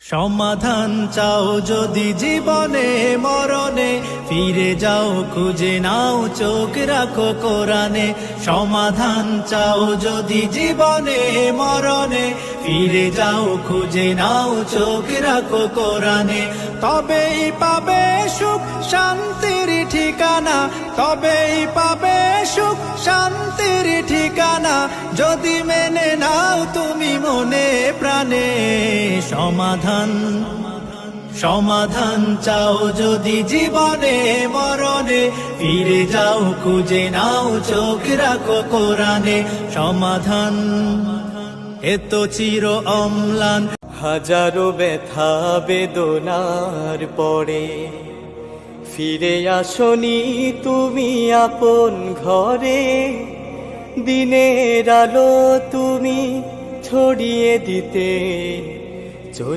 সমাধান চাও যদি জীবনে মরণে, ফিরে যাও খুঁজে নাও চোখ রাখো কোরআনে। সমাধান চাও যদি জীবনে মরণে, ফিরে যাও খুঁজে নাও চোখ রাখো কোরআনে। তবেই পাবে সুখ শান্তির ঠিকানা, তবেই পাবে সুখ শান্তির ঠিকানা, যদি মেনে নাও তুমি মনে প্রাণে। সমাধান চাও যদি জীবনে মরণে, ফিরে যাও খুঁজে নাও চোখ রাখো কোরআনে। সমাধান এত চির অম্লান, হাজারো ব্যথা বেদনার পরে ফিরে আসনি তুমি আপন ঘরে। দিনের আলো তুমি ছড়িয়ে দিতে